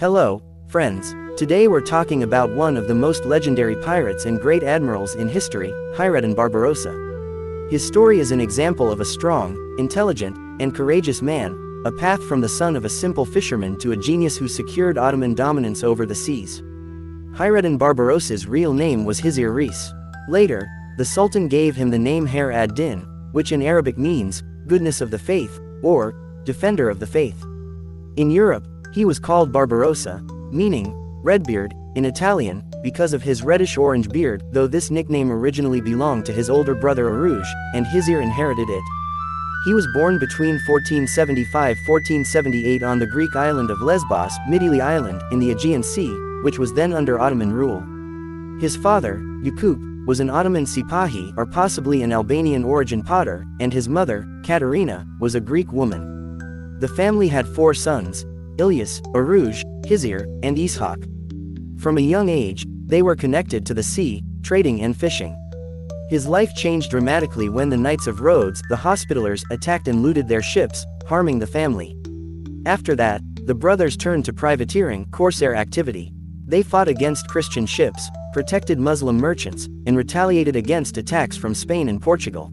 Hello, friends. Today we're talking about one of the most legendary pirates and great admirals in history, Hayreddin Barbarossa. His story is an example of a strong, intelligent, and courageous man, a path from the son of a simple fisherman to a genius who secured Ottoman dominance over the seas. Hayreddin Barbarossa's real name was Hizir Reis. Later, the Sultan gave him the name Hayr ad-Din, which in Arabic means, goodness of the faith, or, defender of the faith. In Europe, he was called Barbarossa, meaning, Redbeard, in Italian, because of his reddish-orange beard, though this nickname originally belonged to his older brother Arouge, and Hizir inherited it. He was born between 1475–1478 on the Greek island of Lesbos, Midilli Island, in the Aegean Sea, which was then under Ottoman rule. His father, Yakup, was an Ottoman Sipahi or possibly an Albanian-origin potter, and his mother, Katerina, was a Greek woman. The family had 4 sons, Ilyas, Arouge, Hizir, and Ishaq. From a young age, they were connected to the sea, trading and fishing. His life changed dramatically when the Knights of Rhodes, the Hospitallers, attacked and looted their ships, harming the family. After that, the brothers turned to privateering, corsair activity. They fought against Christian ships, protected Muslim merchants, and retaliated against attacks from Spain and Portugal.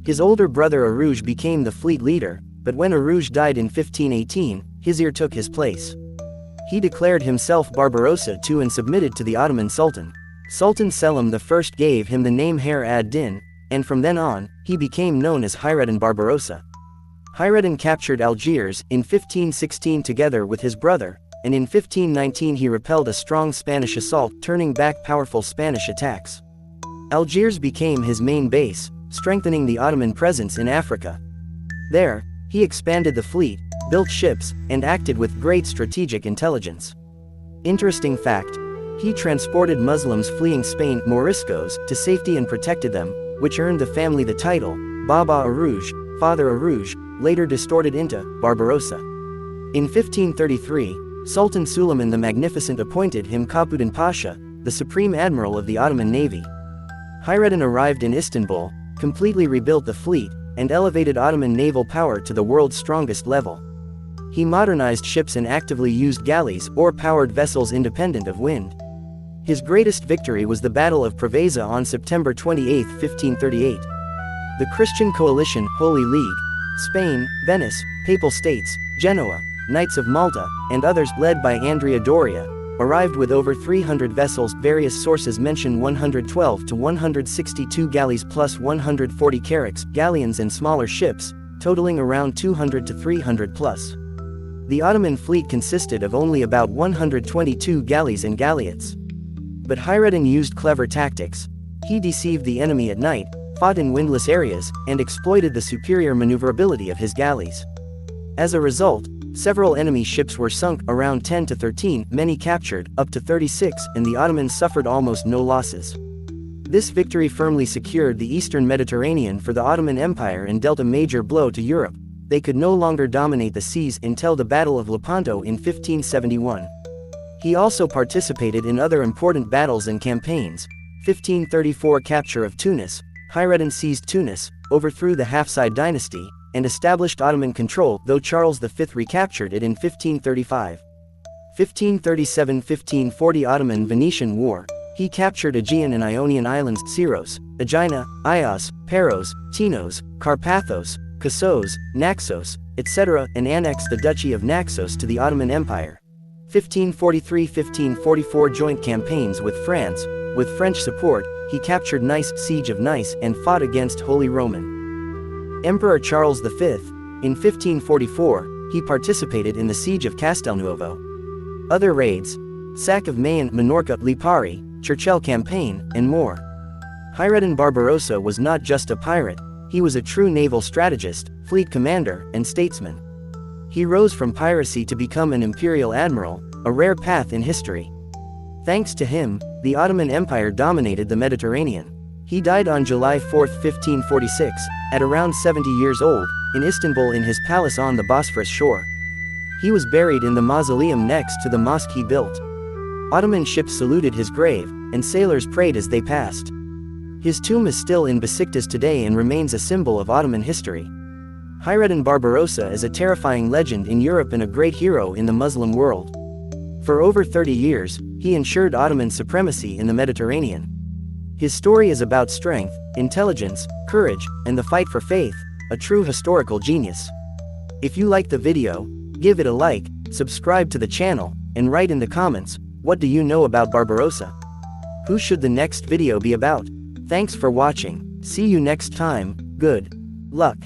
His older brother Arouge became the fleet leader, but when Arouge died in 1518, Hizir took his place. He declared himself Barbarossa II and submitted to the Ottoman Sultan. Sultan Selim I gave him the name Hayr ad-Din, and from then on, he became known as Hayreddin Barbarossa. Hayreddin captured Algiers in 1516 together with his brother, and in 1519 he repelled a strong Spanish assault, turning back powerful Spanish attacks. Algiers became his main base, strengthening the Ottoman presence in Africa. There, he expanded the fleet, built ships, and acted with great strategic intelligence. Interesting fact: he transported Muslims fleeing Spain, Moriscos, to safety and protected them, which earned the family the title, Baba Arouge, Father Arouge, later distorted into Barbarossa. In 1533, Sultan Suleiman the Magnificent appointed him Kapudan Pasha, the Supreme Admiral of the Ottoman Navy. Hayreddin arrived in Istanbul, completely rebuilt the fleet, and elevated Ottoman naval power to the world's strongest level. He modernized ships and actively used galleys or powered vessels independent of wind. His greatest victory was the Battle of Preveza on September 28, 1538. The Christian coalition, Holy League, Spain, Venice, Papal States, Genoa, Knights of Malta, and others, led by Andrea Doria, arrived with over 300 vessels. Various sources mention 112 to 162 galleys plus 140 carracks, galleons and smaller ships, totaling around 200 to 300 plus. The Ottoman fleet consisted of only about 122 galleys and galleots. But Hayreddin used clever tactics. He deceived the enemy at night, fought in windless areas, and exploited the superior maneuverability of his galleys. As a result, several enemy ships were sunk, around 10 to 13, many captured, up to 36, and the Ottomans suffered almost no losses. This victory firmly secured the eastern Mediterranean for the Ottoman Empire and dealt a major blow to Europe. They could no longer dominate the seas until the Battle of Lepanto in 1571. He also participated in other important battles and campaigns. 1534 capture of Tunis. Hayreddin seized Tunis, overthrew the Hafsid dynasty, and established Ottoman control, though Charles V recaptured it in 1535. 1537–1540 Ottoman-Venetian War. He captured Aegean and Ionian islands, Syros, Aegina, Ios, Paros, Tinos, Carpathos, Kassos, Naxos, etc., and annexed the Duchy of Naxos to the Ottoman Empire. 1543–1544 joint campaigns with France. With French support, he captured Nice, Siege of Nice, and fought against Holy Roman Emperor Charles V. In 1544, he participated in the Siege of Castelnuovo. Other raids: sack of Mayen, Minorca, Lipari, Churchill campaign, and more. Hayreddin Barbarossa was not just a pirate, he was a true naval strategist, fleet commander, and statesman. He rose from piracy to become an imperial admiral, a rare path in history. Thanks to him, the Ottoman Empire dominated the Mediterranean. He died on July 4, 1546, at around 70 years old, in Istanbul in his palace on the Bosphorus shore. He was buried in the mausoleum next to the mosque he built. Ottoman ships saluted his grave, and sailors prayed as they passed. His tomb is still in Besiktas today and remains a symbol of Ottoman history. Hayreddin Barbarossa is a terrifying legend in Europe and a great hero in the Muslim world. For over 30 years, he ensured Ottoman supremacy in the Mediterranean. His story is about strength, intelligence, courage, and the fight for faith, a true historical genius. If you liked the video, give it a like, subscribe to the channel, and write in the comments, what do you know about Barbarossa? Who should the next video be about? Thanks for watching. See you next time. Good luck.